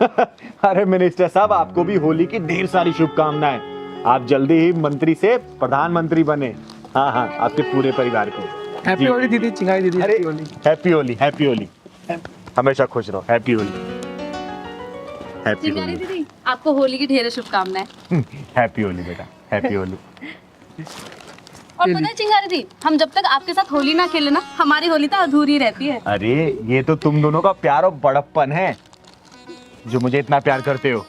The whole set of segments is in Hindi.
अरे मिनिस्टर साहब, आपको भी होली की ढेर सारी शुभकामनाएं। आप जल्दी ही मंत्री से प्रधानमंत्री बने। हाँ हाँ, आपके पूरे परिवार को हैप्पी होली दीदी, चिंगारी दीदी। अरे हैप्पी होली, हैप्पी होली, हमेशा खुश रहो। हैप्पी होली, हैप्पी चिंगारी होली, दीदी, आपको होली की ढेर शुभकामनाएं। हैप्पी होली बेटा, हैप्पी होली। और पता है चिंगारी दी, हम जब तक आपके साथ होली ना खेले ना, हमारी होली तो अधूरी रहती है। अरे ये तो तुम दोनों का प्यार और बड़प्पन है, जो मुझे इतना प्यार करते हो।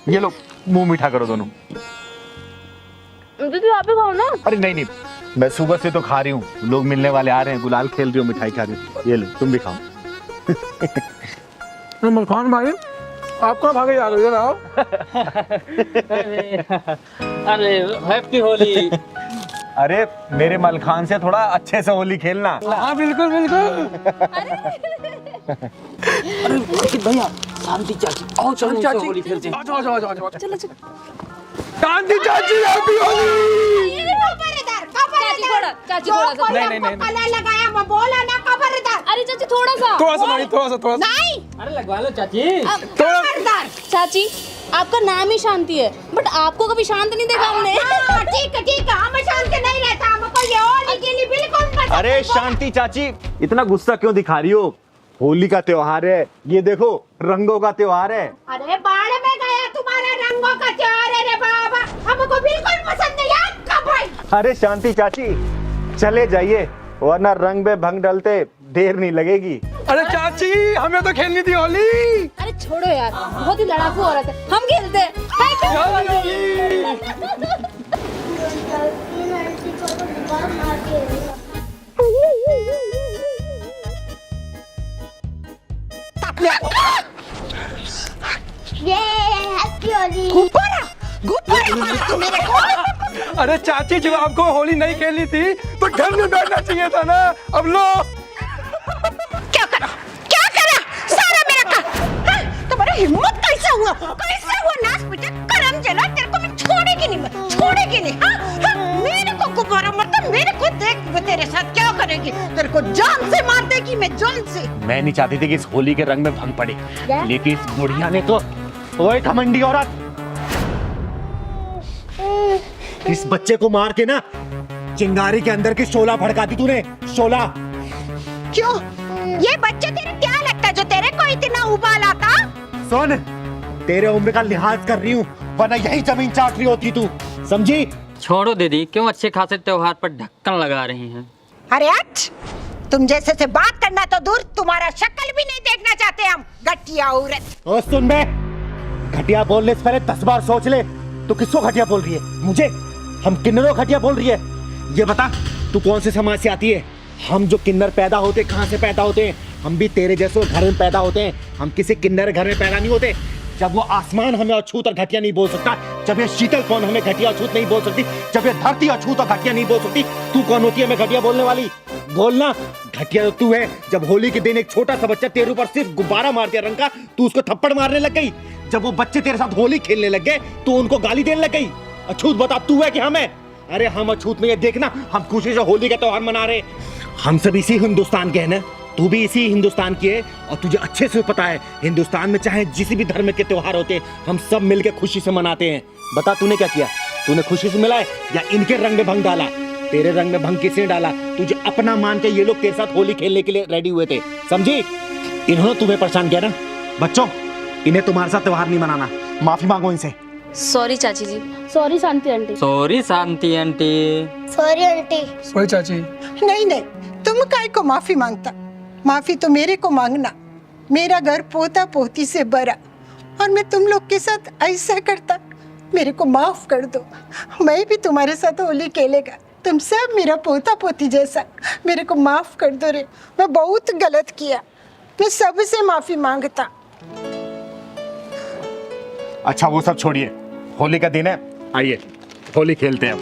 ये लो, मुंह मीठा करो दोनों। दीदी आप भी खाओ ना। अरे नहीं नहीं, मैं सुबह से तो खा रही हूँ, लोग मिलने वाले आ रहे हैं, गुलाल खेल रही हो, मिठाई खा रही हो। ये लो, तुम भी खाओ। मलखान भाई, आपका भागे यार, इधर आओ। अरे हैप्पी होली। अरे मेरे मलखान से थोड़ा अच्छे से होली खेलना। हाँ बिल्कुल बिल्कुल। अरे भैया, शांति चाची, आओ चलो चाची, होली खेलते हैं। आओ आओ आओ आओ। चलो चलो। शांति चाची, हैप्पी होली। चाची थोड़ा सा। नहीं। लगाया मैं बोला ना खबरदार। अरे चाची थोड़ा सा। थोड़ा सा भाई, थोड़ा सा। नहीं अरे लगवा लो चाची। खबरदार। चाची आपका नाम ही शांति है, बट आपको कभी शांत नहीं देखा हमने। ठीक है, हम शांत नहीं रहता, हमको ये होली के लिए बिल्कुल पसंद। अरे शांति चाची, इतना गुस्सा क्यों दिखा रही हो? होली का त्योहार है, ये देखो रंगों का त्योहार है। अरे बाढ़ में गया तुम्हारे रंगों का त्योहार है रे बाबा, हमको बिल्कुल पसंद नहीं है आपका भाई। अरे शांति चाची, चले जाइए, वरना रंग में भंग डलते देर नहीं लगेगी। अरे चाची, हमें तो खेलनी थी होली। अरे छोड़ो यार, बहुत ही लड़ाकू औरत है, हम खेलते हैं। ये हैप्पी होली। गुब्बारा मारा मेरे को। अरे चाची, जब आपको होली नहीं खेलनी थी तो घर में बैठना चाहिए था ना। अब लो। क्या करा सारा मेरा का। तुम्हारी हिम्मत कैसे हुआ नाच बेटे, करम जला, तेरे को मैं छोड़ेगी नहीं। हाँ, मेरे को गुब्बारा मारता, मेरे को देख वो तेरे साथ क्या करेगी, तेरे को जान से मार देगी, मैं जान से। मैं नहीं चाहती थी कि इस होली के रंग में भंग पड़े, लेकिन इस बुढ़िया ने तो, ओए घमंडी औरत, इस बच्चे को मार के ना चिंगारी के अंदर की शोला भड़का दी तूने। शोला क्यों? ये बच्चे तेरे क्या लगता है जो तेरे को इतना उबाल आता? सुन, तेरे उम्र का लिहाज कर रही हूँ, वरना यही जमीन चाट रही होती तू, समझी? छोड़ो दीदी, क्यों अच्छे खासे त्योहार पर ढक्कन लगा रही हैं। अरे हट, तुम जैसे से बात करना तो दूर, तुम्हारा शक्ल भी नहीं देखना चाहते हम, घटिया औरत। और सुन बे, घटिया बोलने से पहले 10 बार सोच ले, तू किसको घटिया बोल रही है? मुझे? हम किन्नरों घटिया बोल रही है? ये बता, तू कौन से समाज से आती है? हम जो किन्नर पैदा होते, कहाँ से पैदा होते हैं? हम भी तेरे जैसे घर में पैदा होते हैं, हम किसी किन्नर घर में पैदा नहीं होते। जब वो आसमान हमें अछूत और घटिया नहीं बोल सकता, जब ये शीतल कौन हमें घटिया अछूत नहीं बोल सकती, जब ये धरती अछूत और घटिया नहीं बोल सकती, तू कौन होती है हमें घटिया बोलने वाली? बोलना। घटिया तो तू है, जब होली के दिन एक छोटा सा बच्चा तेरे ऊपर सिर्फ गुब्बारा मार दिया रंग का, तू उसको थप्पड़ मारने लग गई। जब वो बच्चे तेरे साथ होली खेलने लग गए, तो उनको गाली देने लग गई। अछूत बता, तू है कि हम है? अरे हम अछूत नहीं है, देखना हम खुशी से होली का त्योहार मना रहे। हम सब इसी हिंदुस्तान के हैं ना, तू भी इसी हिंदुस्तान की है, और तुझे अच्छे से पता है हिंदुस्तान में चाहे जिस भी धर्म के त्योहार होते हैं, हम सब मिलके खुशी से मनाते हैं। बता तूने क्या किया? तूने खुशी से मिलाए या इनके रंग में भंग डाला? तेरे रंग में भंग किसने डाला? तुझे अपना मान के ये लोग तेरे साथ होली खेलने के लिए रेडी हुए थे, समझी? इन्होंने तुम्हें परेशान किया ना। बच्चों, इन्हें तुम्हारे साथ त्योहार नहीं मनाना, माफी मांगो इनसे। सॉरी चाची जी। सॉरी शांति आंटी। सॉरी शांति आंटी। Sorry aunty. सॉरी चाची। नहीं, तुम काय को माफी मांगता? माफी तो मेरे को मांगना। मेरा घर पोता पोती से भरा, और मैं तुम लोग के साथ ऐसा करता। मेरे को माफ कर दो, मैं भी तुम्हारे साथ होली खेलेगा। तुम सब मेरा पोता पोती जैसा, मेरे को माफ कर दो रे। मैं बहुत गलत किया, मैं सबसे माफी मांगता। अच्छा वो सब छोड़िए, होली का दिन है, आइए होली खेलते हैं अब।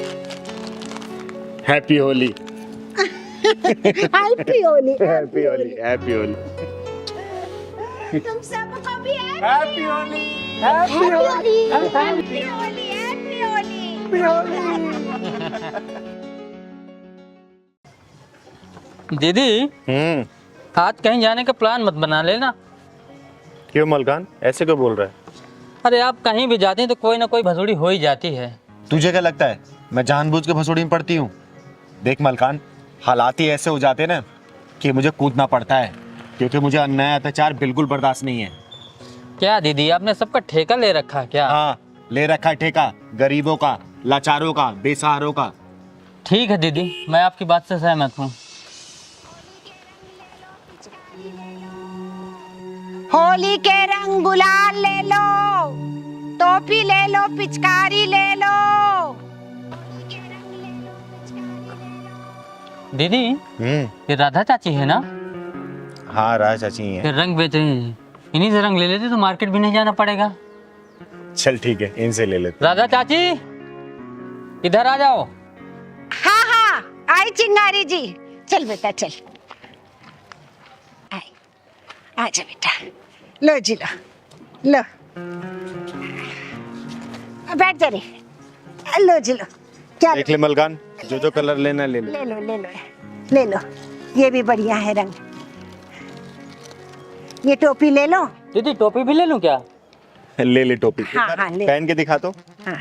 Happy Holi. Happy Holi. Happy Holi, happy Holi, तुम सबको भी happy Holi, happy Holi. Happy Holi, happy Holi. दीदी, आज कहीं जाने का प्लान मत बना लेना। क्यों मलकान, ऐसे क्यों बोल रहा है? अरे आप कहीं भी जाते हैं तो कोई ना कोई भसोड़ी हो ही जाती है। तुझे क्या लगता है मैं जानबूझ के भसोड़ी में पड़ती हूँ? देख मलकान, हालात ही ऐसे हो जाते हैं ना कि मुझे कूदना पड़ता है, क्योंकि मुझे अन्याय अत्याचार बिल्कुल बर्दाश्त नहीं है। क्या दीदी, आपने सबका ठेका ले रखा है क्या? हाँ, ले रखा है ठेका, गरीबों का, लाचारों का, बेसहारों का। ठीक है दीदी, मैं आपकी बात से सहमत हूँ। होली के रंग गुलाल ले लो, टोपी ले लो, पिचकारी ले लो। दीदी, ये राधा चाची है ना? हाँ, राधा चाची ही ये है। रंग बेच रही है, इन्हीं से रंग ले लेते तो मार्केट भी नहीं जाना पड़ेगा। चल ठीक है, इनसे ले लेते। राधा चाची, इधर आ जाओ। हाँ हाँ, आई चिंगारी जी। चल बेटा चल, आई, आजा बेटा, लो जी लो, बैठ जा रे, लो जी लो। क्या देख ले मलकान, जो जो कलर लेना ले ले। ले लो ले लो ले लो, ये भी बढ़िया है रंग। ये टोपी ले लो। दीदी टोपी भी ले लूं क्या? ले ले टोपी। हाँ, हाँ, ले। पहन के दिखा तो। हाँ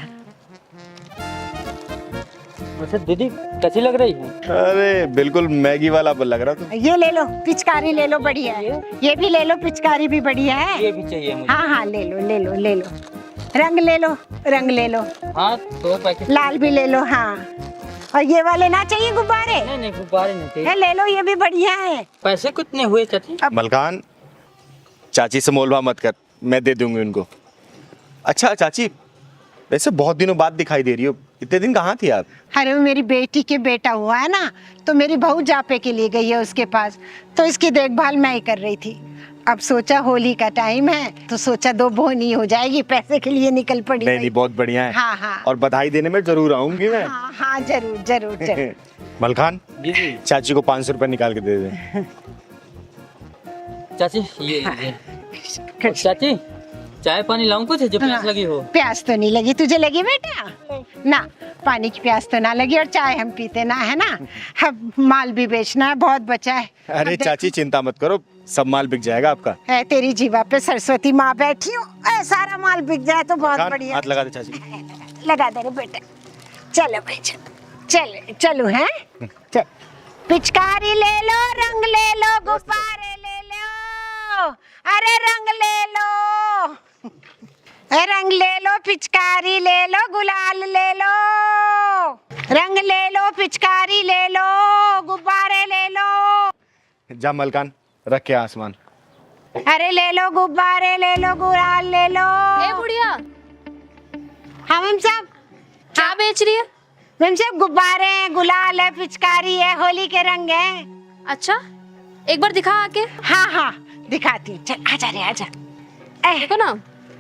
वैसे दीदी कैसी लग रही है? अरे बिल्कुल मैगी वाला लग रहा तू। ये ले लो, पिचकारी ले लो, बढ़िया है। ये भी ले लो, पिचकारी भी बढ़िया है। ये भी चाहिए मुझे। हाँ हाँ, ले लो ले लो ले लो, रंग ले लो, रंग ले लो, हाँ, 2 पैकेट। लाल भी ले लो। हाँ, और ये वाले ना चाहिए गुब्बारे? नहीं नहीं, गुब्बारे नहीं चाहिए। ले लो, ये भी बढ़िया है। पैसे कितने हुए चाची? मलकान, चाची से मोलभाव मत कर, मैं दे दूंगी उनको। अच्छा चाची, वैसे बहुत दिनों बाद दिखाई दे रही हो, इतने दिन कहाँ थी आप? अरे वो मेरी बेटी के बेटा हुआ है ना, तो मेरी बहू जापे के लिए गई है उसके पास, तो इसकी देखभाल मैं ही कर रही थी। अब सोचा होली का टाइम है, तो सोचा 2 बोनी हो जाएगी, पैसे के लिए निकल पड़ी। नहीं नहीं, बहुत बढ़िया है। हाँ हाँ, और बधाई देने में जरूर आऊंगी मैं। हाँ हाँ, जरूर जरूर जरूर। मलकान, दीदी चाची को 500 रुपए निकाल के दे दे। चाची, ये चाची, चाय पानी लाऊं कुछ, जो प्यास लगी हो? प्यास तो नहीं लगी, तुझे लगी बेटा? ना, पानी की प्यास तो ना लगी, और चाय हम पीते ना, है ना। अब माल भी बेचना है, बहुत बचा है। अरे अब चाची चिंता मत करो, सब माल बिक जाएगा आपका। है तेरी जीवा पे सरस्वती माँ बैठी हूँ, सारा माल बिक जाए तो बहुत मलकान, बढ़िया। हाथ लगा दे चाची। लगा दे रे बेटा, चलो भाई चलो चलो हैं, चल। पिचकारी ले लो, रंग ले लो, गुब्बारे ले लो, अरे रंग ले लो, रंग ले लो, पिचकारी ले लो, गुलाल ले लो, रंग ले लो, पिचकारी ले लो, गुब्बारे ले लो। जा मलकान, रख के आसमान। अरे ले लो, गुब्बारे ले लो, गुलाल ले लो। ए बुढ़िया, हाँ मैम साहब। क्या बेच रही है? मैम साहब, गुब्बारे हैं, गुलाल है, पिचकारी है, होली के रंग है। अच्छा, एक बार दिखा आके। हाँ हाँ, दिखाती हूँ, चल आजा रे आजा। देखो ना,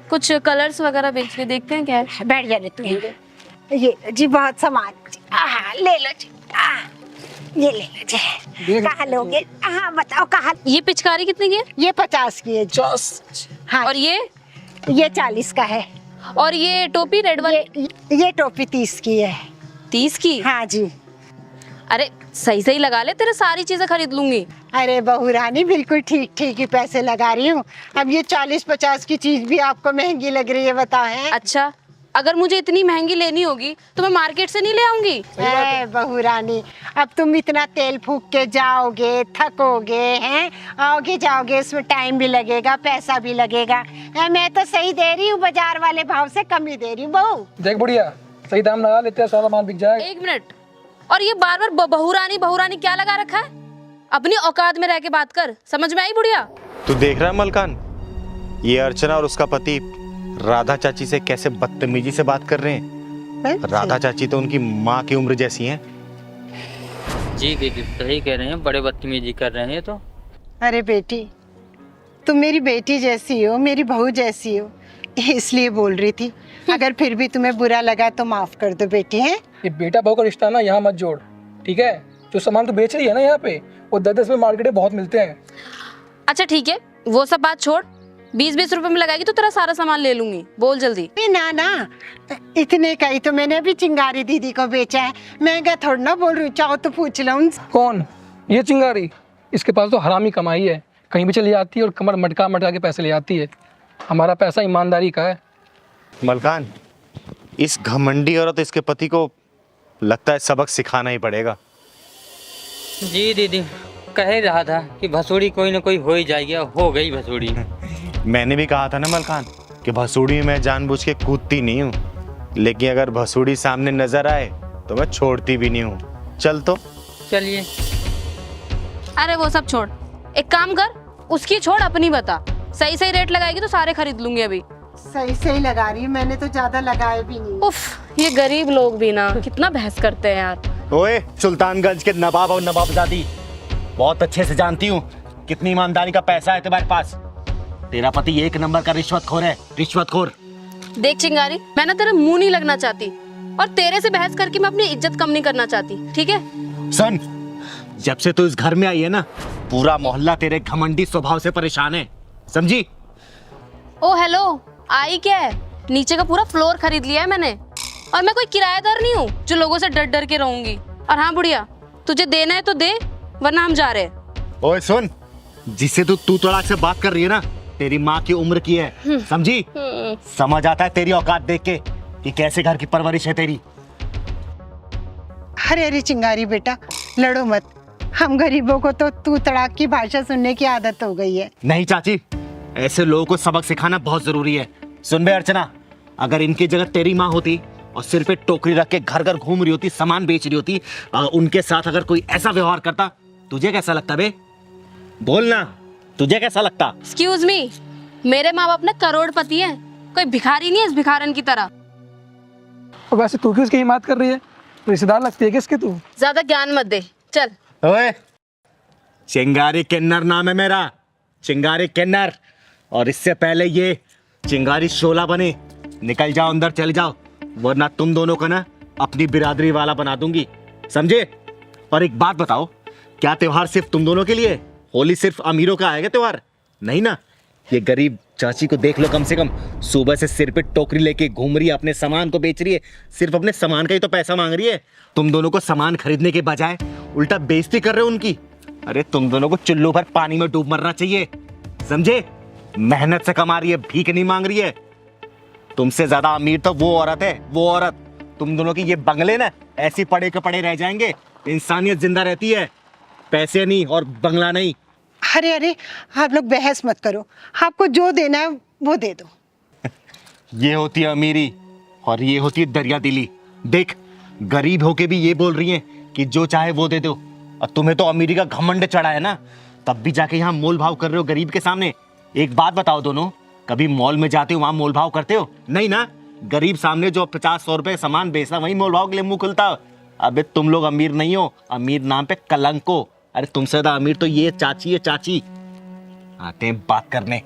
कुछ कलर्स वगैरह बेच के देखते हैं क्या है। बैठ जा रे तू। ये जी बहुत सामान जी, हाँ ले लो जी, ये ले लो जी। कहाँ लोगे? हाँ बताओ कहाँ। ये पिचकारी कितने की है? ये 50 की है जी। हाँ, और ये 40 का है। और ये टोपी रेड वाली? ये टोपी 30 की है। 30 की? हाँ जी। अरे सही सही लगा ले, तेरे सारी चीजें खरीद लूंगी। अरे बहू रानी, बिल्कुल ठीक ठीक ही पैसे लगा रही हूँ। अब ये 40-50 की चीज भी आपको महंगी लग रही है, बताओ है? अच्छा, अगर मुझे इतनी महंगी लेनी होगी तो मैं मार्केट से नहीं ले आऊंगी। बहू रानी, अब तुम इतना तेल फूक के जाओगे, थकोगे हैं, आओगे जाओगे, इसमें टाइम भी लगेगा, पैसा भी लगेगा। मैं तो सही दे रही हूँ, बाजार वाले भाव से कम ही दे रही हूँ बहू। देख बुढ़िया, सही दाम लगा लेते हैं, सारा माल बिक जाएगा। 1 मिनट, और ये बार बार बहुरानी क्या लगा रखा है? अपनी औकात में रह के बात कर, समझ में आई बुढ़िया? तू देख रहा है मलकान, ये अर्चना और उसका पति राधा चाची से कैसे बदतमीजी से बात कर रहे हैं। राधा चाची तो उनकी माँ की उम्र जैसी हैं। जी दीदी सही कह रहे हैं, बड़े बदतमीजी कर रहे हैं। तो अरे बेटी, तुम मेरी बेटी जैसी हो, मेरी बहू जैसी हो, इसलिए बोल रही थी। अगर फिर भी तुम्हें बुरा लगा तो माफ कर दो बेटी। है ये बेटा बहू का रिश्ता ना यहाँ मत जोड़, ठीक है? जो सामान तू बेच रही है ना यहाँ पे, वो 10-10 में मार्केट में बहुत मिलते हैं। अच्छा ठीक है, वो सब बात छोड़, 20-20 रुपए में लगाएगी तो तेरा सारा सामान ले लूंगी। बोल जल्दी। ना ना, इतने का ही तो मैंने अभी चिंगारी दीदी को बेचा है, महंगा थोड़ा ना बोल रही हूँ। चाहो तो पूछ लो उनसे। कौन? ये चिंगारी? इसके पास तो हरामी कमाई है, कहीं भी चली जाती है और कमर मटका मटका के पैसे ले आती है। हमारा पैसा ईमानदारी का है। मलकान, इस घमंडी औरत इसके पति को लगता है सबक सिखाना ही पड़ेगा। जी दीदी, कह ही रहा था कि भसोड़ी कोई ना कोई हो ही जाएगी, और हो गई भसोड़ी। मैंने भी कहा था ना मलकान कि भसोड़ी में जानबूझ के कूदती नहीं हूँ, लेकिन अगर भसोड़ी सामने नजर आए तो मैं छोड़ती भी नहीं हूँ। चल तो। चलिए। अरे वो सब छोड़, एक काम कर, उसकी छोड़ अपनी बता। सही सही रेट लगाएगी तो सारे खरीद लूंगी अभी। सही सही लगा रही है, मैंने तो ज्यादा लगाए भी नहीं। उफ, ये गरीब लोग भी ना कितना बहस करते हैं यार। ओए, सुल्तानगंज के नवाब और नवाबजादी, बहुत अच्छे से जानती हूँ कितनी ईमानदारी का पैसा है तुम्हारे पास। तेरा पति एक नंबर का रिश्वतखोर है, रिश्वतखोर। देख चिंगारी, मैं ना तेरे मुंह नहीं लगना चाहती, और तेरे से बहस करके मैं अपनी इज्जत कम नहीं करना चाहती, ठीक है? सुन, जब से तू इस घर में आई है ना, पूरा मोहल्ला तेरे घमंडी स्वभाव से परेशान है, समझी? ओ हेलो, आई क्या है? नीचे का पूरा फ्लोर खरीद लिया है मैंने, और मैं कोई किराएदार नहीं हूँ जो लोगों से डर डर के रहूंगी। और हाँ बुढ़िया, तुझे देना है तो दे, वरना हम जा रहे हैं। ओए सुन, जिससे तू तड़ाक से बात कर रही है ना, तेरी माँ की उम्र की है, समझी? समझ आता है तेरी औकात देख के कि कैसे घर की परवरिश है तेरी। अरे अरे चिंगारी बेटा, लड़ो मत। हम गरीबों को तो तू तड़ाक की भाषा सुनने की आदत हो गई है। नहीं चाची, ऐसे लोगों को सबक सिखाना बहुत जरूरी है। सुन बे अर्चना, अगर इनकी जगह तेरी माँ होती और सिर पे टोकरी रख के घर घर घूम रही होती, सामान बेच रही होती, उनके साथ अगर कोई ऐसा व्यवहार करता, तुझे कैसा लगता बे? बोलना, तुझे कैसा लगता? एक्सक्यूज मी, मेरे माँ बाप ना करोड़पति हैं, कोई भिखारी नहीं है इस भिखारन की तरह। और वैसे तू क्यों उसकी हिमायत कर रही है? रिश्तेदार लगती है किसके तू? ज्यादा ज्ञान मत दे, चल। ओए, चिंगारी किन्नर नाम है मेरा, चिंगारी किन्नर। और इससे पहले ये चिंगारी शोला बने, निकल जाओ अंदर, चले जाओ, वरना तुम दोनों को ना अपनी बिरादरी वाला बना दूंगी, समझे? और एक बात बताओ, क्या त्योहार सिर्फ तुम दोनों के लिए? होली सिर्फ अमीरों का आएगा त्योहार? नहीं ना। ये गरीब चाची को देख लो, कम से कम सुबह से सिर पे टोकरी लेके घूम रही है, अपने सामान को बेच रही है, सिर्फ अपने सामान का ही तो पैसा मांग रही है। तुम दोनों को सामान खरीदने के बजाय उल्टा बेइज्जती कर रहे हो उनकी। अरे तुम दोनों को चुल्लू भर पानी में डूब मरना चाहिए, समझे? मेहनत से कमा रही है, भीख नहीं मांग रही है। तुमसे ज्यादा अमीर तो वो औरत है, वो औरत। तुम दोनों की ये बंगले ना ऐसे पड़े के पड़े रह जाएंगे, इंसानियत जिंदा रहती है, पैसे नहीं और बंगला नहीं। अरे अरे, आप लोग बहस मत करो, आपको जो देना है वो दे दो। ये होती है अमीरी और ये होती है दरिया दिली। देख, गरीब होके भी ये बोल रही हैं कि जो चाहे वो दे दो, और तुम्हें तो अमीरी का घमंड चढ़ा है ना, तब भी जाके यहाँ मोल भाव कर रहे हो गरीब के सामने। एक बात बताओ दोनों, कभी मॉल में जाते हो वहां मोल भाव करते हो? नहीं ना। गरीब सामने जो 50-100 रुपए सामान बेचता, वही मोल भाव के लिए मुंह खुलता। अबे तुम लोग अमीर नहीं हो, अमीर नाम पे कलंक हो। अरे तुमसे ज्यादा अमीर तो ये चाची है, चाची। आते हैं बात करने।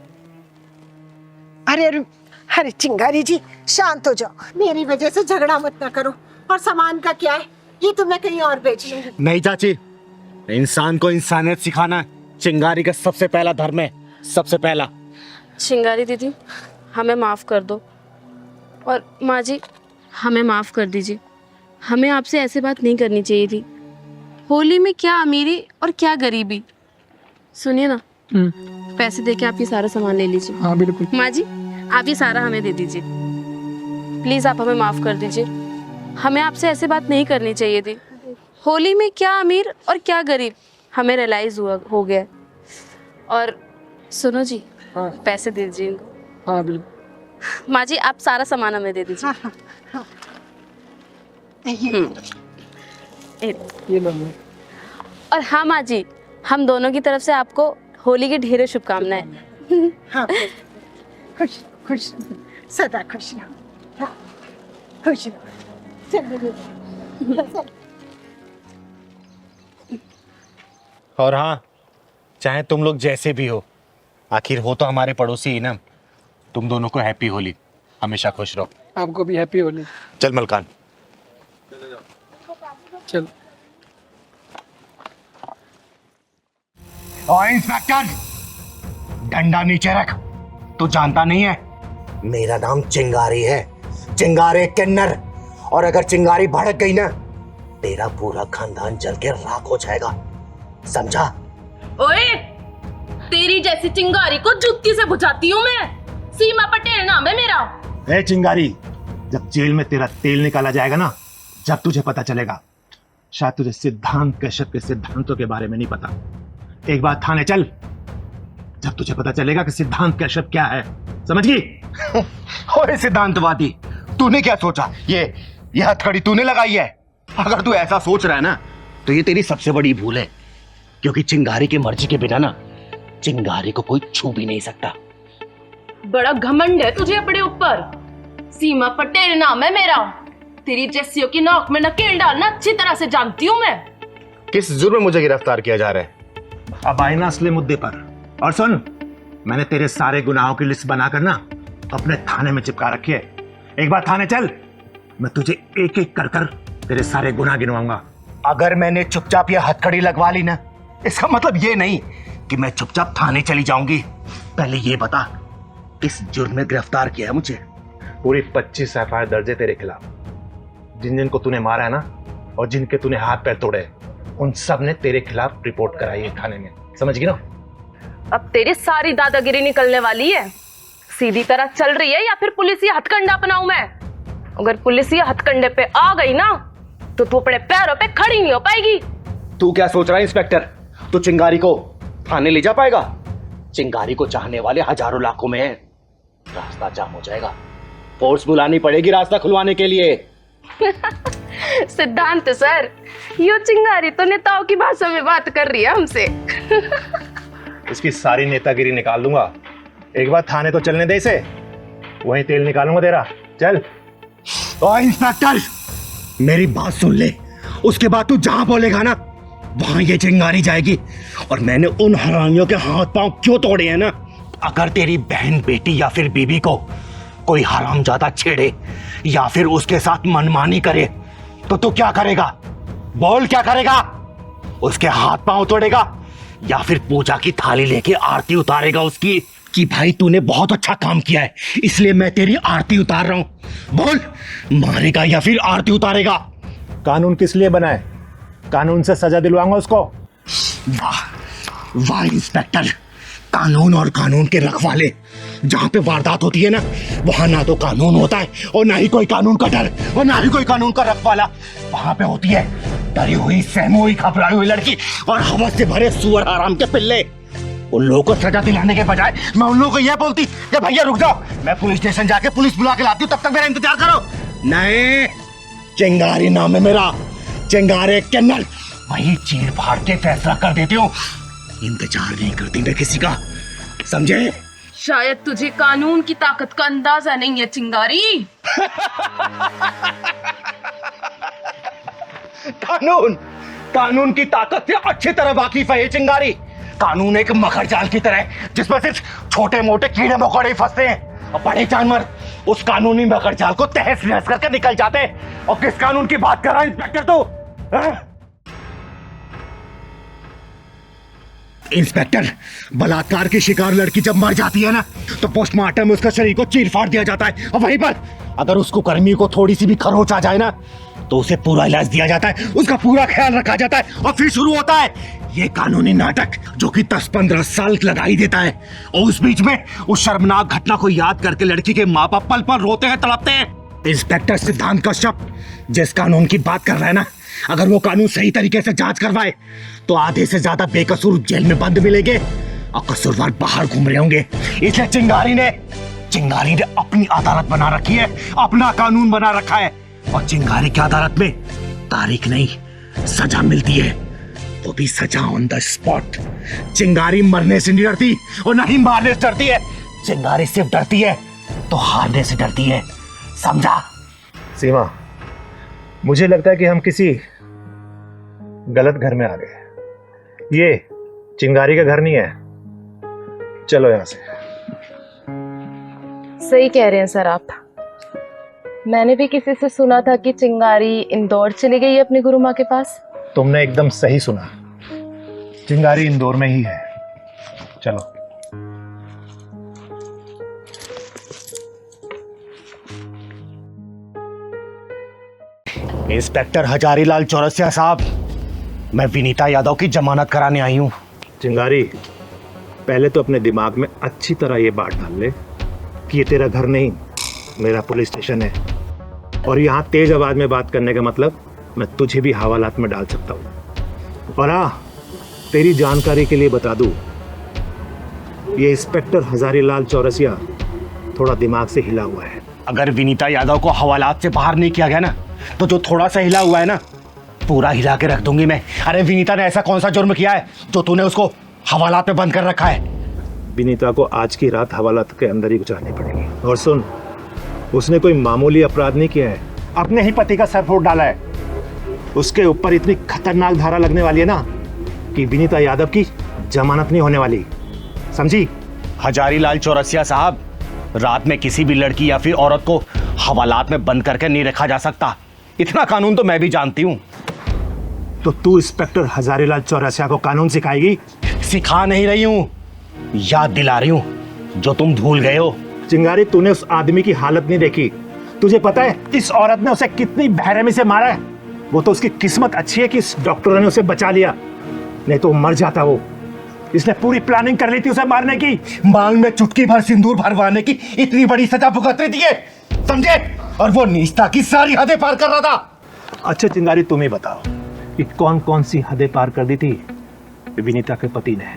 अरे अरे अरे चिंगारी जी, शांत हो जाओ, मेरी वजह से झगड़ा मत ना करो। और सामान का क्या है, ये तो मैं कहीं और बेच लूंगी। नहीं चाची, इंसान को इंसानियत सिखाना चिंगारी का सबसे पहला धर्म है, सबसे पहला। चिंगारी दीदी, हमें माफ कर दो, और माँ जी हमें माफ कर दीजिए। हमें आपसे ऐसे बात नहीं करनी चाहिए थी। होली में क्या अमीरी और क्या गरीबी। सुनिए ना, पैसे देके आप ये सारा सामान ले लीजिए। हाँ बिल्कुल। माँ जी, आप ये सारा हमें दे दीजिए, प्लीज आप हमें माफ कर दीजिए। हमें आपसे ऐसे बात नहीं करनी चाहिए थी। होली में क्या अमीर और क्या गरीब हमें रियलाइज हो गया। और सुनो जी, हाँ। पैसे दे दीजिए इनको। हाँ बिल्कुल। माँ जी, आप सारा सामान हमें दे दीजिए। हाँ, हाँ, ये ये लो। और हाँ माँ जी, हम दोनों की तरफ से आपको होली की ढेरों शुभकामनाएं। हाँ, खुश खुश सदा खुश रहो, हाँ, खुश रहो। चलो। और हाँ, चाहे तुम लोग जैसे भी हो, आखिर हो तो हमारे पड़ोसी ही ना। तुम दोनों को हैप्पी होली, हमेशा खुश रहो। आपको भी हैप्पी होली। चल मलकान। चल। और इंस्पेक्टर, डंडा नीचे रख। तू जानता नहीं है, मेरा नाम चिंगारी है, चिंगारी किन्नर। और अगर चिंगारी भड़क गई ना, तेरा पूरा खानदान जल के राख हो जाएगा, समझा? ओए, तेरी जैसी चिंगारी को जुत्ती से बुझाती हूँ मैं। सीमा पटेल नाम है मेरा। ए चिंगारी, जब जेल में तेरा तेल निकाला जाएगा ना, जब तुझे पता चलेगा, शायद तुझे सिद्धांत कश्यप के सिद्धांतों के बारे में नहीं पता। एक बार थाने चल, जब तुझे पता चलेगा कि सिद्धांत कश्यप क्या है, समझ गई? ओए सिद्धांतवादी, तूने क्या सोचा? ये हथकड़ी तूने लगाई है? अगर तू ऐसा सोच रहा है ना, तो ये तेरी सबसे बड़ी भूल है, क्योंकि चिंगारी की मर्जी के बिना ना चिंगारी को कोई छू भी नहीं सकता। बड़ा घमंड है तुझे अपने ऊपर। सीमा पटेल नाम है मेरा। तेरी जैसियों की नाक में नकेल डालना अच्छी तरह से जानती हूँ मैं। किस जुर्म में मुझे गिरफ्तार किया जा रहा है? अब आए ना असली मुद्दे पर। और सुन, मैंने तेरे सारे गुनाहों की लिस्ट बनाकर ना अपने थाने में चिपका रखी है। एक बार थाने चल, मैं तुझे एक एक कर कर तेरे सारे गुनाह गिनवाऊंगा। अगर मैंने चुपचाप ये हथकड़ी लगवा ली ना, इसका मतलब ये नहीं कि मैं चुपचाप थाने चली जाऊंगी। पहले ये बता, किस जुर्म में गिरफ्तार किया है मुझे? पूरी 25 एफआईआर दर्ज है तेरे खिलाफ। जिन जिन को तूने मारा है ना, और जिनके तूने हाथ पैर तोड़े, उन सब ने तेरे खिलाफ रिपोर्ट कराई है थाने में, समझ गई ना? अब तेरी सारी दादागिरी निकलने वाली है। सीधी तरह चल रही है या फिर पुलिस ये हथकंडा अपनाऊं मैं? अगर पुलिस ये हथकंडे पे आ गई ना, तो तू अपने पैरों पे खड़ी नहीं हो पाएगी। तू क्या सोच रहा है इंस्पेक्टर? तू चिंगारी को थाने ले जा पाएगा? चिंगारी को चाहने वाले हजारों लाखों में हैं। रास्ता जाम हो जाएगा, फोर्स बुलानी पड़ेगी रास्ता खुलवाने के लिए। सिद्धांत सर, यो चिंगारी तो नेताओं की भाषा में बात कर रही है हमसे। इसकी सारी नेतागिरी निकाल दूंगा। एक बार थाने तो चलने दे इसे, वहीं तेल निकालूंगा तेरा। चल। ओ इंस्पेक्टर, मेरी बात सुन ले। उसके बाद तू जहां बोलेगा ना, वहां ये चिंगारी जाएगी। और मैंने उन हरामियों के हाथ पांव क्यों तोड़े हैं ना, अगर तेरी बहन, बेटी या फिर बीबी को कोई हरामजादा छेड़े या फिर उसके साथ मनमानी करे, तो तू क्या करेगा? बोल, क्या करेगा? उसके हाथ पांव तोड़ेगा या फिर पूजा की थाली लेके आरती उतारेगा उसकी, कि भाई तूने बहुत अच्छा काम किया है इसलिए मैं तेरी आरती उतार रहा हूं? बोल, मारेगा या फिर आरती उतारेगा? कानून किस लिए बना है? कानून से सजा दिलवाऊंगा उसको। वाह वाह इंस्पेक्टर, कानून और कानून के रखवाले। जहां पे वारदात होती है ना, वहां ना तो कानून होता है और ना ही कोई कानून का डर और ना ही कोई कानून का रखवाला। वहां पे होती है डरी हुई, सहमी हुई, घबराई हुई लड़की और हवस से भरे सुअर हराम के पिल्ले। उन लोगों को सजा दिलाने के बजाय मैं उन लोगों को यह बोलती कि भैया रुक जाओ, मैं पुलिस स्टेशन जाके पुलिस बुला के लाती हूँ, तब तक मेरा इंतजार करो। नहीं, चिंगारी नाम है मेरा, चिंगारे किन्नर। वही चीर फाड़ के फैसला कर देती हूँ, इंतजार नहीं करती मैं किसी का, समझे? शायद तुझे कानून की ताकत का अंदाजा नहीं है चिंगारी। कानून की ताकत से अच्छी तरह वाकिफ है ये चिंगारी। कानून एक मकर जाल की तरह है जिसमें सिर्फ छोटे मोटे कीड़े मकोड़े फंसते हैं और बड़े जानवर उस कानूनी मकर जाल को तहस नहस करके निकल जाते हैं। और किस कानून की बात कर रहा है इंस्पेक्टर तू? इंस्पेक्टर, बलात्कार की शिकार लड़की जब मर जाती है ना, तो पोस्टमार्टम में उसका शरीर को चीर फाड़ दिया जाता है और वहीं पर अगर उसको कर्मी को थोड़ी सी भी खरोच आ जाए ना, तो उसे पूरा इलाज दिया जाता है, उसका पूरा ख्याल रखा जाता है और फिर शुरू होता है ये कानूनी नाटक जो कि 10-15 साल लगा ही देता है। और उस बीच में उस शर्मनाक घटना को याद करके लड़की के माँ बाप पल पल रोते हैं, तड़पते हैं। इंस्पेक्टर सिद्धांत कश्यप जिस कानून की बात कर रहा है ना, अगर वो कानून सही तरीके से जांच करवाए तो आधे से ज्यादा बेकसूर जेल में बंद मिलेंगे और कसूरवार बाहर घूम रहे होंगे। इसलिए चिंगारी ने अपनी अदालत बना रखी है, अपना कानून बना रखा है। और चिंगारी की अदालत में तारीख नहीं, सजा मिलती है, वो भी सजा ऑन द स्पॉट। चिंगारी मरने से नहीं डरती और ना ही मारने से डरती है। चिंगारी सिर्फ डरती है तो हारने से डरती है, समझा? सीमा, मुझे लगता है कि हम किसी गलत घर में आ गए। ये चिंगारी का घर नहीं है, चलो यहां से। सही कह रहे हैं सर आप। मैंने भी किसी से सुना था कि चिंगारी इंदौर चली गई है अपनी गुरु माँ के पास। तुमने एकदम सही सुना, चिंगारी इंदौर में ही है। चलो। इंस्पेक्टर हजारीलाल चौरसिया साहब, मैं विनीता यादव की जमानत कराने आई हूँ। चिंगारी, पहले तो अपने दिमाग में अच्छी तरह ये बात डाल ले कि ये तेरा घर नहीं, मेरा पुलिस स्टेशन है, और यहाँ तेज आवाज में बात करने का मतलब मैं तुझे भी हवालात में डाल सकता हूँ। और हाँ, तेरी जानकारी के लिए बता दूँ, ये इंस्पेक्टर हजारीलाल चौरसिया थोड़ा दिमाग से हिला हुआ है। अगर विनीता यादव को हवालात से बाहर नहीं किया गया ना, तो जो थोड़ा सा हिला हुआ है ना, पूरा हिला के रख दूंगी मैं। अरे विनीता ने ऐसा कौन सा जुर्म किया है जो तूने उसको हवालात में बंद कर रखा है? विनीता को आज की रात हवालात के अंदर ही गुजारनी पड़ेगी। और सुन, उसने कोई मामूली अपराध नहीं किया है, अपने ही पति का सर फोड़ डाला है। उसके ऊपर इतनी खतरनाक धारा लगने वाली है ना कि विनीता यादव की जमानत नहीं होने वाली, समझी? हजारीलाल चौरसिया साहब, रात में किसी भी लड़की या फिर औरत को हवालात में बंद करके नहीं रखा जा सकता। इतना कानून तो मैं भी जानती हूँ। तो तू इंस्पेक्टर हजारीलाल चौरसिया को कानून सिखाएगी? सिखा नहीं रही हूँ, याद दिला रही हूँ जो तुम भूल गए हो। चिंगारी, तूने उस आदमी की हालत नहीं देखी। तुझे पता है इस औरत ने उसे कितनी बेरहमी से मारा है? वो तो उसकी किस्मत अच्छी है कि इस डॉक्टर ने उसे बचा लिया, नहीं तो मर जाता वो। इसने पूरी प्लानिंग कर ली थी उसे मारने की, मांग में चुटकी भर सिंदूर भरवाने की इतनी बड़ी सजा भुगत रही थी, समझे? और वो नीचता की सारी हदें पार कर रहा था। अच्छा चिंगारी, तुम ही बताओ कि कौन कौन सी हदें पार कर दी थी विनीता के पति ने?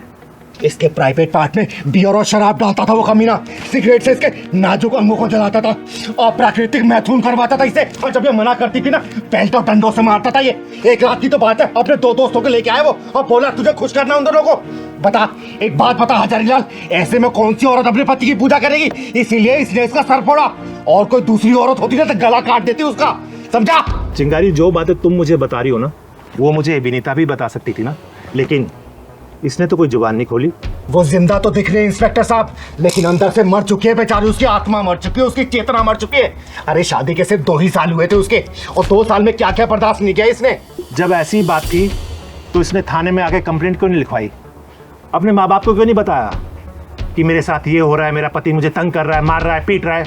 इसके प्राइवेट पार्ट में बियर और शराब डालता था वो कमीना, सिगरेट से इसके नाजुक अंगों को जलाता था और प्राकृतिक मैथुन करवाता था इसे। और जब ये मना करती थी ना, बेल्ट और डंडों से मारता था ये। एक रात की तो बात है, अपने 2 दोस्तों को लेके आए वो और बोला तुझे खुश करना उन दोनों को। बता, एक बात बता हजारीलाल, ऐसे में कौन सी औरत अपने पति की पूजा करेगी? इसीलिए इसने इसका सर फोड़ा, और कोई दूसरी औरत होती ना तो गला काट देती उसका, समझा? चिंगारी, जो बातें तुम मुझे बता रही हो ना, वो मुझे विनीता भी बता सकती थी ना, लेकिन इसने तो कोई जुबान नहीं खोली। वो जिंदा तो दिख रही है इंस्पेक्टर साहब, लेकिन अंदर से मर चुकी है बेचारी। उसकी आत्मा मर चुकी है, उसकी चेतना मर चुकी है। अरे शादी के सिर्फ 2 ही साल हुए थे उसके, और 2 साल में क्या क्या बर्दाश्त नहीं किया इसने। जब ऐसी बात थी तो इसने थाने में आके कंप्लेंट क्यों नहीं लिखवाई? अपने माँ बाप को क्यों नहीं बताया कि मेरे साथ ये हो रहा है, मेरा पति मुझे तंग कर रहा है, मार रहा है, पीट रहा है?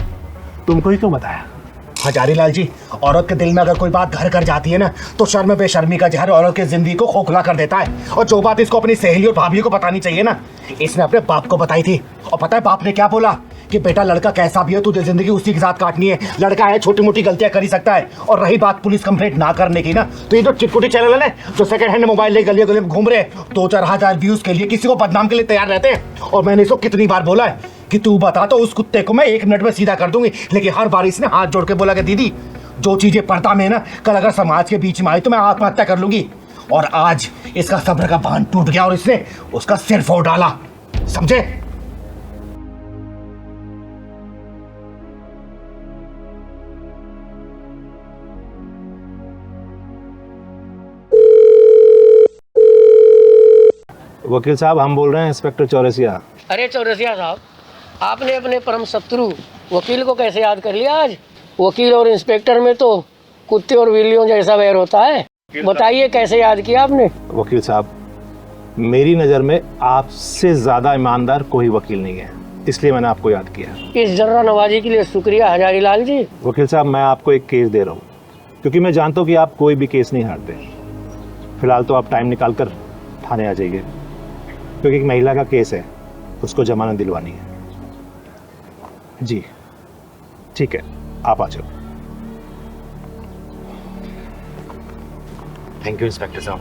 तुमको ही क्यों बताया? हजारीलाल जी, औरत के दिल में अगर कोई बात घर कर जाती है ना, तो शर्म बेशर्मी का जहर औरत की जिंदगी को खोखला कर देता है। और जो बात इसको अपनी सहेली और भाभी को बतानी चाहिए ना, इसने अपने बाप को बताई थी। और पता है बाप ने क्या बोला? कि बेटा, लड़का कैसा भी हो, तुझे जिंदगी उसी के साथ काटनी है। लड़का है, छोटी मोटी गलतियां कर ही सकता है। और रही बात पुलिस कंप्लेंट ना करने की ना, तो ये जो चिटकुटी चैनल है जो सेकंड हैंड मोबाइल ले गलियों गलियों में घूम रहे हैं, 2-4 हजार व्यूज के लिए किसी को बदनाम के लिए तैयार रहते हैं। और मैंने इसको कितनी बार बोला है कि तू बता तो उस कुत्ते को मैं 1 मिनट में सीधा कर दूंगी, लेकिन हर बार इसने हाथ जोड़ के बोला कि दीदी, जो चीजें पर्दा में है ना, कल अगर समाज के बीच में आई तो मैं आत्महत्या कर लूंगी। और आज इसका सब्र का बांध टूट गया और इसने उसका सिर फोड़ डाला, समझे? वकील साहब, हम बोल रहे हैं इंस्पेक्टर चौरसिया। अरे चौरसिया साहब, आपने अपने परम शत्रु वकील को कैसे याद कर लिया आज? वकील और इंस्पेक्टर में तो कुत्ते और बिल्लियों जैसा वैर होता है। बताइए कैसे याद किया आपने? वकील साहब, मेरी नज़र में आपसे ज़्यादा ईमानदार कोई वकील नहीं है, इसलिए मैंने आपको याद किया। इस जर्रा नवाजी के लिए शुक्रिया हजारीलाल जी। वकील साहब, मैं आपको एक केस दे रहा हूँ, क्योंकि मैं जानता हूँ कि आप कोई भी केस नहीं हारते। फिलहाल तो आप टाइम निकाल कर थाने आ जाइए, क्योंकि एक महिला का केस है, उसको जमानत दिलवानी है। जी ठीक है, आप आ जाओ। थैंक यू इंस्पेक्टर साहब।